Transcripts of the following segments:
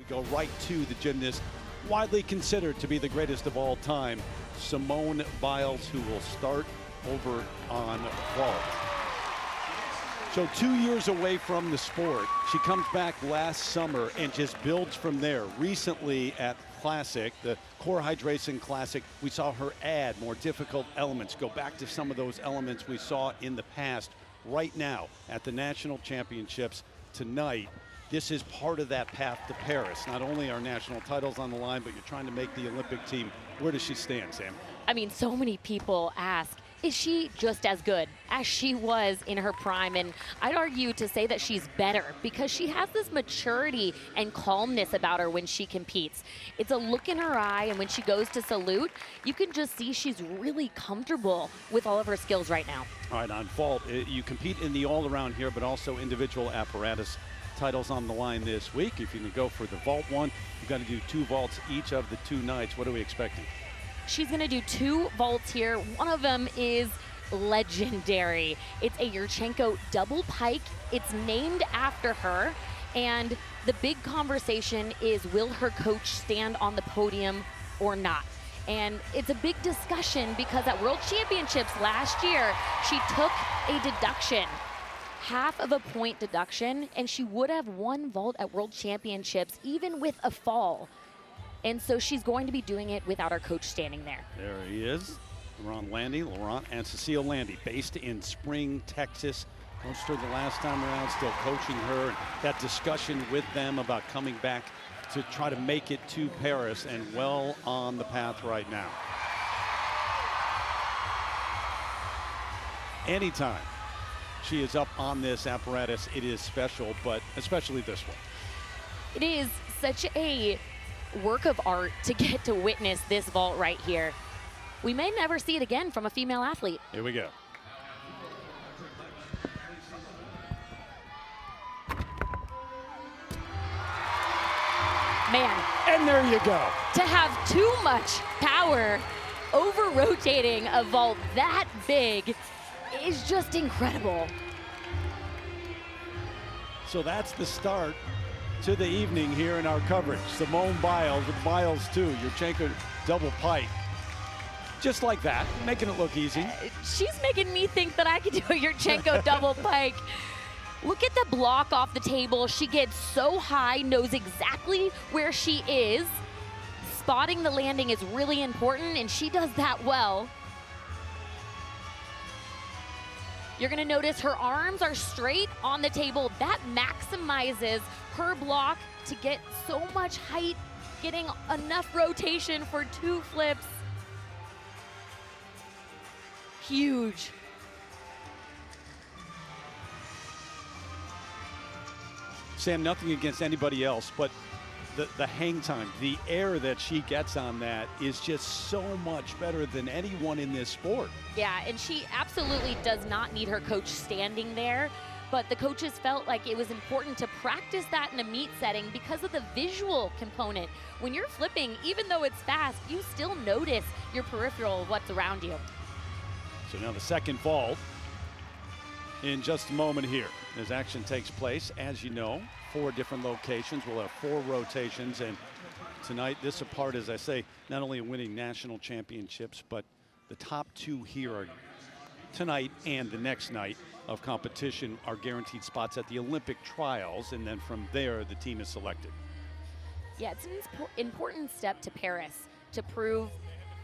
go right to the gymnast, widely considered to be the greatest of all time, Simone Biles, who will start over on vault. So 2 years away from the sport, she comes back last summer and just builds from there. Recently at Classic, the Core Hydration Classic, we saw her add more difficult elements, go back to some of those elements we saw in the past. Right now at the National Championships tonight, this is part of that path to Paris. Not only are national titles on the line, but you're trying to make the Olympic team. Where does she stand, Sam? I mean, so many people ask, is she just as good as she was in her prime? And I'd argue to say that she's better because she has this maturity and calmness about her when she competes. It's a look in her eye, and when she goes to salute, you can just see she's really comfortable with all of her skills right now. All right, on vault, you compete in the all-around here, but also individual apparatus titles on the line this week. If you can go for the vault one, you've got to do 2 vaults each of the 2 nights. What are we expecting? She's going to do 2 vaults here. One of them is legendary. It's a Yurchenko double pike. It's named after her. And the big conversation is, will her coach stand on the podium or not? And it's a big discussion because at World Championships last year, she took a deduction, half of a point deduction, and she would have won vault at World Championships even with a fall. And so she's going to be doing it without our coach standing there. There he is, Laurent and Cecile Landy, based in Spring, Texas. Coached her the last time around, still coaching her. That discussion with them about coming back to try to make it to Paris, and well on the path right now. Anytime she is up on this apparatus, it is special, but especially this one. It is such a work of art to get to witness this vault right here. We may never see it again from a female athlete. Here we go. Man. And there you go. To have too much power over rotating a vault that big is just incredible. So that's the start to the evening here in our coverage. Simone Biles with Biles 2, Yurchenko double pike. Just like that, making it look easy. She's making me think that I could do a Yurchenko double pike. Look at the block off the table. She gets so high, knows exactly where she is. Spotting the landing is really important, and she does that well. You're gonna notice her arms are straight on the table. That maximizes her block to get so much height, getting enough rotation for 2 flips. Huge. Sam, nothing against anybody else, but the hang time, the air that she gets on that is just so much better than anyone in this sport. Yeah, and she absolutely does not need her coach standing there, but the coaches felt like it was important to practice that in a meet setting because of the visual component. When you're flipping, even though it's fast, you still notice your peripheral of what's around you. So now the second vault in just a moment here as action takes place. As you know, 4 different locations. We'll have 4 rotations, and tonight this is a part, as I say, not only winning national championships, but the top 2 here are tonight and the next night of competition are guaranteed spots at the Olympic trials, and then from there the team is selected. Yeah, it's an important step to Paris to prove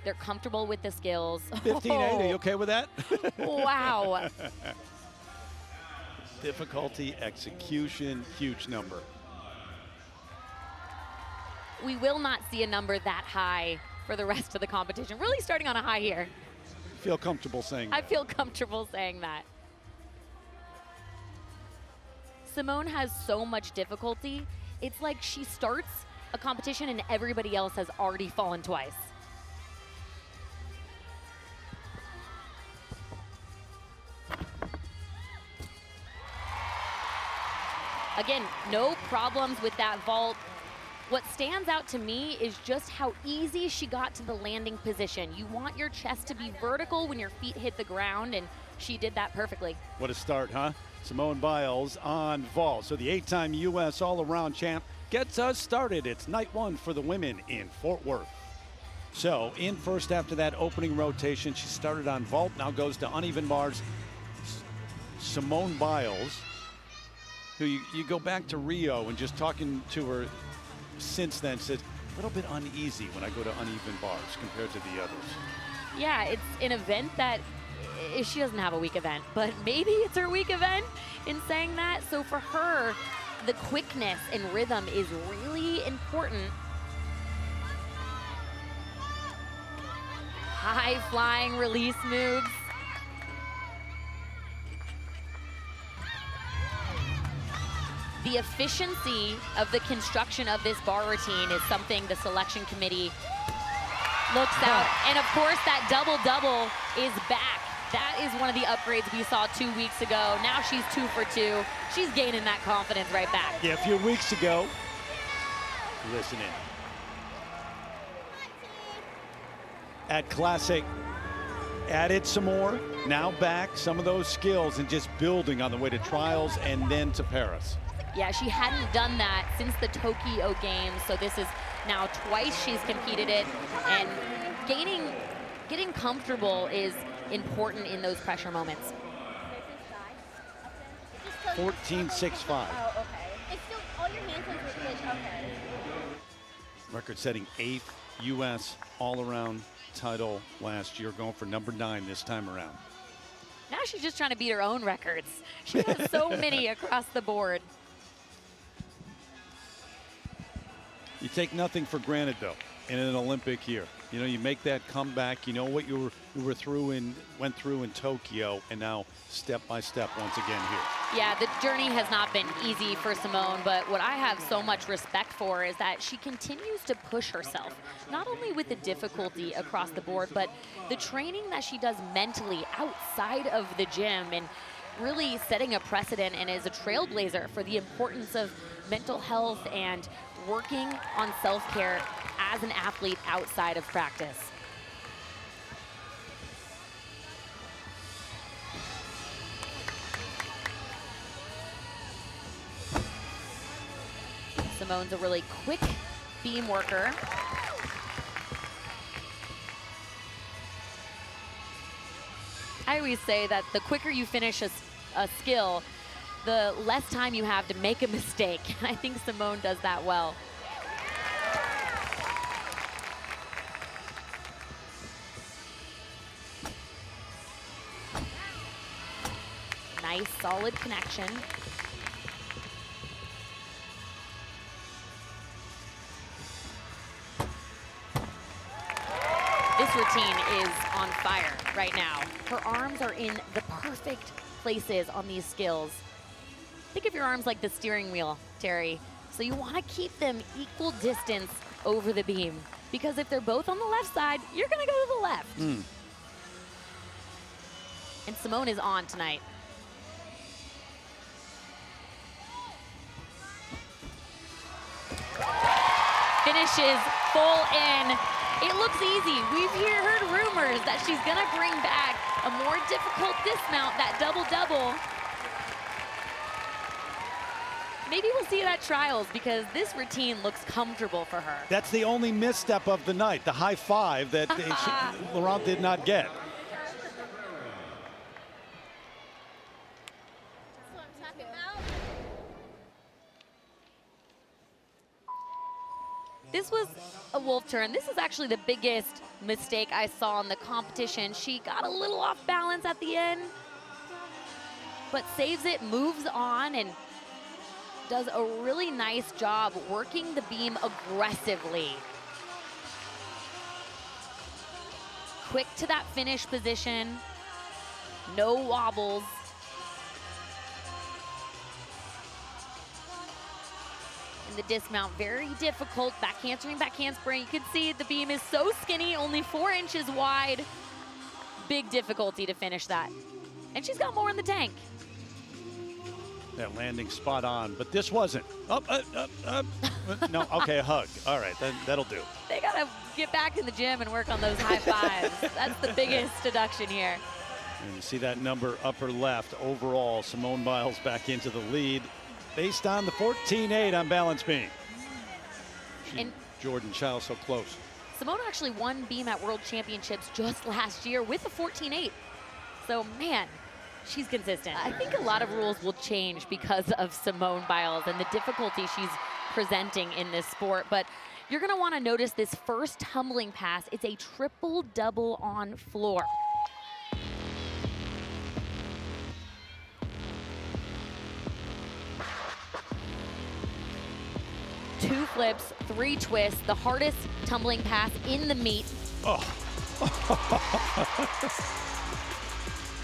they're comfortable with the skills. 15-8, are you okay with that? Wow. Difficulty, execution, huge number. We will not see a number that high for the rest of the competition. Really starting on a high here. Feel comfortable saying that. I feel comfortable saying that. Simone has so much difficulty. It's like she starts a competition and everybody else has already fallen twice. Again, no problems with that vault. What stands out to me is just how easy she got to the landing position. You want your chest to be vertical when your feet hit the ground, and she did that perfectly. What a start, huh? Simone Biles on vault. So the 8-time U.S. all-around champ gets us started. It's night one for the women in Fort Worth. So in first after that opening rotation, she started on vault, now goes to uneven bars. Simone Biles, who you go back to Rio and just talking to her since then, said a little bit uneasy when I go to uneven bars compared to the others. Yeah, it's an event that she doesn't have a weak event, but maybe it's her weak event in saying that. So for her, the quickness and rhythm is really important. High flying release moves. The efficiency of the construction of this bar routine is something the selection committee looks out. And of course, that double-double is back. That is one of the upgrades we saw 2 weeks ago. Now she's 2 for 2. She's gaining that confidence right back. Yeah, a few weeks ago, listen in. At Classic, added some more, now back some of those skills and just building on the way to trials and then to Paris. Yeah, she hadn't done that since the Tokyo Games, so this is now twice she's competed it, and getting comfortable is important in those pressure moments. 14.65. Oh, okay. It's still all your hands on the pitch. Okay. Record-setting 8th U.S. all-around title last year, going for number 9 this time around. Now she's just trying to beat her own records. She has so many across the board. You take nothing for granted, though, in an Olympic year. You know, you make that comeback. You know what you went through in Tokyo, and now step by step once again here. Yeah, the journey has not been easy for Simone, but what I have so much respect for is that she continues to push herself, not only with the difficulty across the board, but the training that she does mentally outside of the gym, and really setting a precedent and is a trailblazer for the importance of mental health and working on self-care as an athlete outside of practice. Simone's a really quick beam worker. I always say that the quicker you finish a skill, the less time you have to make a mistake. And I think Simone does that well. Nice, solid connection. This routine is on fire right now. Her arms are in the perfect places on these skills. Think of your arms like the steering wheel, Terry. So you want to keep them equal distance over the beam, because if they're both on the left side, you're going to go to the left. And Simone is on tonight. Finishes full in. It looks easy. We've heard rumors that she's going to bring back a more difficult dismount, that double-double. Maybe we'll see it at trials, because this routine looks comfortable for her. That's the only misstep of the night, the high five that Laurent did not get. That's what I'm talking about. This was a wolf turn. This is actually the biggest mistake I saw in the competition. She got a little off balance at the end, but saves it, moves on, and does a really nice job working the beam aggressively. Quick to that finish position, no wobbles. And the dismount, very difficult. Back handspring, back handspring. You can see the beam is so skinny, only 4 inches wide. Big difficulty to finish that. And she's got more in the tank. That landing spot on, but this wasn't. No, okay, a hug. All right, that'll do. They gotta get back in the gym and work on those high fives. That's the biggest deduction here. And you see that number upper left. Overall, Simone Biles back into the lead based on the 14.8 on balance beam. And Jordan Child so close. Simone actually won beam at World Championships just last year with a 14.8. So, man, she's consistent. I think a lot of rules will change because of Simone Biles and the difficulty she's presenting in this sport. But you're going to want to notice this first tumbling pass. It's a triple double on floor. Two flips, three twists, the hardest tumbling pass in the meet. Oh.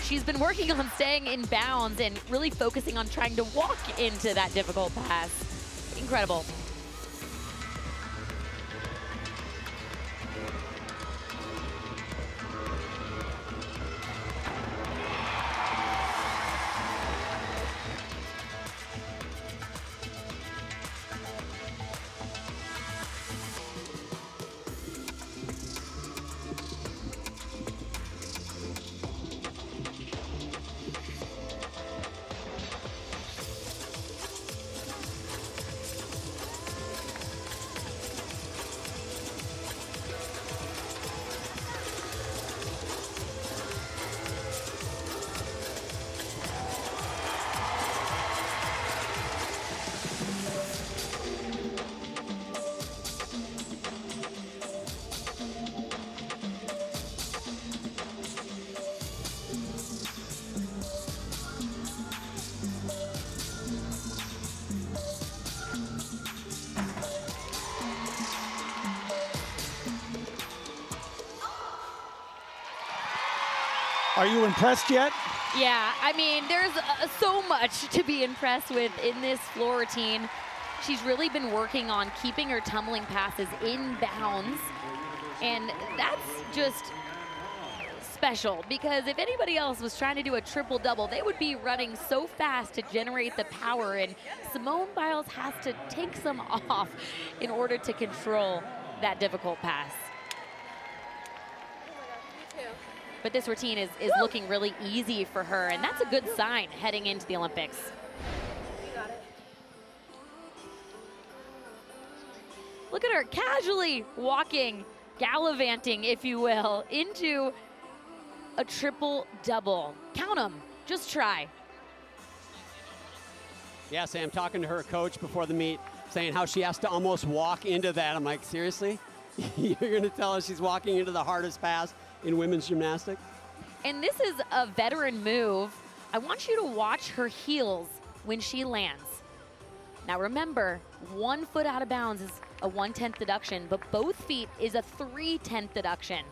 She's been working on staying in bounds and really focusing on trying to walk into that difficult pass. Incredible. Are you impressed yet? Yeah, I mean, there's so much to be impressed with in this floor routine. She's really been working on keeping her tumbling passes in bounds, and that's just special, because if anybody else was trying to do a triple double, they would be running so fast to generate the power, and Simone Biles has to take some off in order to control that difficult pass. But this routine is looking really easy for her, and that's a good sign heading into the Olympics. You got it. Look at her casually walking, gallivanting, if you will, into a triple double. Count them, just try. Yeah, Sam, talking to her coach before the meet, saying how she has to almost walk into that. I'm like, seriously? You're going to tell us she's walking into the hardest pass in women's gymnastics? And this is a veteran move. I want you to watch her heels when she lands. Now remember, 1 foot out of bounds is a 1/10 deduction, but both feet is a 3/10 deduction.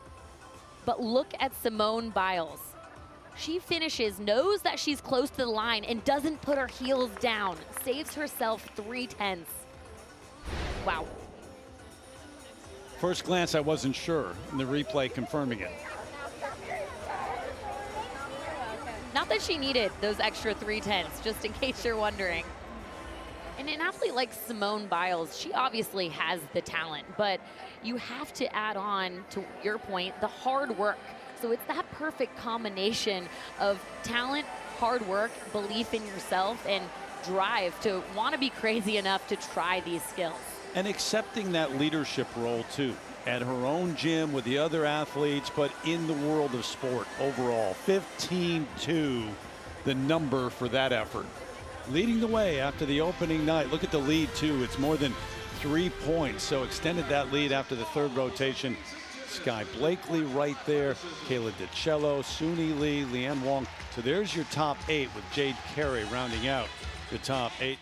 But look at Simone Biles. She finishes, knows that she's close to the line, and doesn't put her heels down. Saves herself 3/10. Wow. First glance, I wasn't sure, and the replay confirming it. Not that she needed those extra 3/10, just in case you're wondering. And an athlete like Simone Biles, she obviously has the talent, but you have to add on, to your point, the hard work. So it's that perfect combination of talent, hard work, belief in yourself, and drive to want to be crazy enough to try these skills. And accepting that leadership role too, at her own gym with the other athletes, but in the world of sport overall. 15-2, the number for that effort. Leading the way after the opening night. Look at the lead too, it's more than 3 points, so extended that lead after the third rotation. Sky Blakely right there, Kayla DiCello, Suni Lee, Leanne Wong. So there's your top 8 with Jade Carey rounding out the top 8.